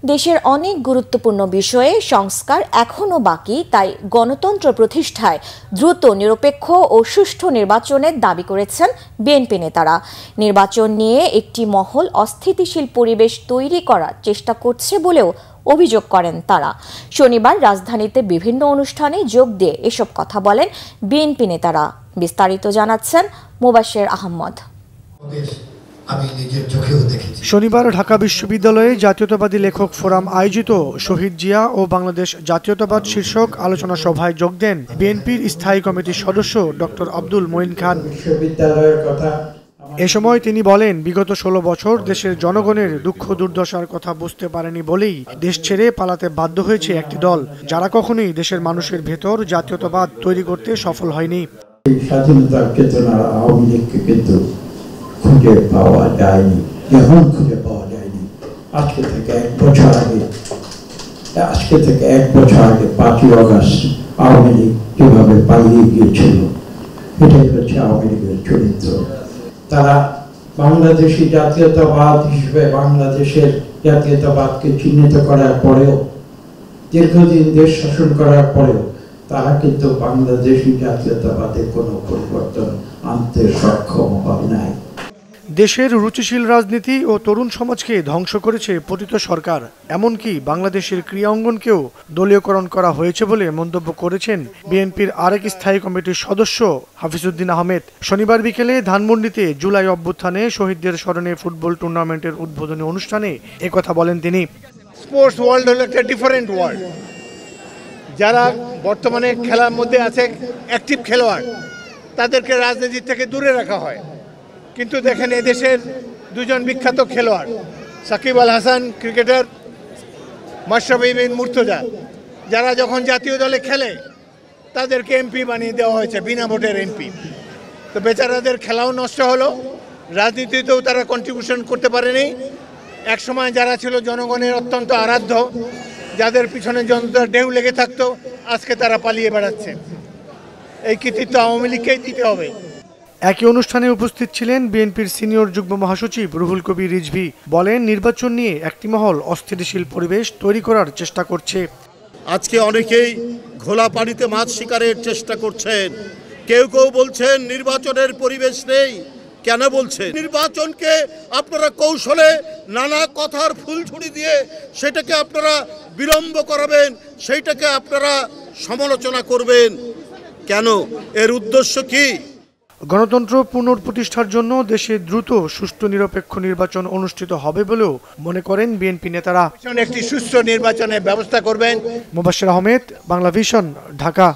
দেশের অনেক গুরুত্বপূর্ণ বিষয়ে সংস্কার এখনো বাকি, তাই গণতন্ত্র প্রতিষ্ঠায় দ্রুত নিরপেক্ষ ও সুষ্ঠু নির্বাচনের দাবি করেছেন বিএনপি নেতারা। নির্বাচন নিয়ে একটি মহল অস্থিতিশীল পরিবেশ তৈরি করার চেষ্টা করছে বলেও অভিযোগ করেন তারা। শনিবার রাজধানীতে বিভিন্ন অনুষ্ঠানে যোগ দিয়ে এসব কথা বলেন বিএনপি নেতারা। বিস্তারিত জানাচ্ছেন মোবাশ্বের আহমদ। শনিবার ঢাকা বিশ্ববিদ্যালয়ে জাতীয়তাবাদী লেখক ফোরাম আয়োজিত শহীদ জিয়া ও বাংলাদেশ জাতীয়তাবাদ শীর্ষক আলোচনা সভায় যোগ দেন বিএনপির স্থায়ী কমিটির সদস্য ডক্টর আব্দুল মঈন খান। এ সময় তিনি বলেন, বিগত 16 বছর দেশের জনগণের দুঃখ দুর্দশার কথা বুঝতে পারেনি বলেই দেশ ছেড়ে পালাতে বাধ্য হয়েছে একটি দল, যারা কখনোই দেশের মানুষের ভেতর জাতীয়তাবাদ তৈরি করতে সফল হয়নি। স্বাধীনতার চেতনা আওয়ামী লীগকে কিন্তু খুঁজে পাওয়া যায়নি, এখন খুঁজে পাওয়া যায়নি। আজকে থেকে এক বছর আগে 5ই আগস্ট আওয়ামী লীগ যেভাবে পালিয়ে গিয়েছিল, এটাই হচ্ছে আওয়ামী লীগের চরিত্র। তারা বাংলাদেশি জাতীয়তাবাদ হিসেবে বাংলাদেশের জাতীয়তাবাদকে চিহ্নিত করার পরেও, দীর্ঘদিন দেশ শাসন করার পরেও তারা কিন্তু বাংলাদেশি জাতীয়তাবাদে কোনো পরিবর্তন আনতে সক্ষম হয় নাই। দেশের রুচিশীল রাজনীতি ও তরুণ সমাজকে ধ্বংস করেছে পতিত সরকার। এমনকি বাংলাদেশের ক্রীড়া অঙ্গনকেও দলীয়করণ করা হয়েছে বলে মন্তব্য করেছেন বিএনপির আরেক স্থায়ী কমিটির সদস্য হাফিজউদ্দিন আহমেদ। শনিবার বিকেলে ধানমন্ডিতে জুলাই অভ্যুত্থানে শহীদদের স্মরণে ফুটবল টুর্নামেন্টের উদ্বোধনী অনুষ্ঠানে একথা বলেন তিনি। স্পোর্টস ওয়ার্ল্ড হলো একটা ডিফারেন্ট ওয়ার্ল্ড। যারা বর্তমানে খেলার মধ্যে আছে অ্যাক্টিভ খেলোয়াড়, তাদেরকে রাজনীতি থেকে দূরে রাখা হয়। কিন্তু দেখেন, এদেশের দুজন বিখ্যাত খেলোয়াড়, সাকিব আল হাসান ক্রিকেটার, মাশরাফি বিন মুর্তজা, যারা যখন জাতীয় দলে খেলে তাদেরকে এমপি বানিয়ে দেওয়া হয়েছে, বিনা ভোটের এমপি। তো বেচারাদের খেলাও নষ্ট হলো, রাজনীতিতেও তারা কন্ট্রিবিউশন করতে পারেনি। একসময় যারা ছিল জনগণের অত্যন্ত আরাধ্য, যাদের পিছনে জনতার ঢেউ লেগে থাকতো, আজকে তারা পালিয়ে বেড়াচ্ছে। এই কৃতিত্ব আওয়ামী লীগকেই দিতে হবে। একই অনুষ্ঠানে উপস্থিত ছিলেন বিএনপির সিনিয়র যুগ্ম মহাসচিব রুহুল কবির রিজভী। বলেন, নির্বাচন নিয়ে একটি মহল অস্থিতিশীল পরিবেশ তৈরি করার চেষ্টা করছে। আজকে অনেকেই ঘোলা পানিতে মাছ শিকারের চেষ্টা করছেন। কেউ কেউ বলছেন নির্বাচনের পরিবেশ নেই। কেন বলছেন? নির্বাচনকে আপনারা কৌশলে নানা কথার ফুলঝুড়ি দিয়ে সেটাকে আপনারা বিলম্ব করাবেন, সেইটাকে আপনারা সমালোচনা করবেন। কেন? এর উদ্দেশ্য কি? গণতন্ত্র পুনঃপ্রতিষ্ঠার জন্য দেশে দ্রুত সুষ্ঠু নিরপেক্ষ নির্বাচন অনুষ্ঠিত হবে বলেও মনে করেন বিএনপি নেতারা। একটি সুষ্ঠু নির্বাচনের ব্যবস্থা করবেন। মোবাশ্বের আহমেদ, বাংলা ভিশন, ঢাকা।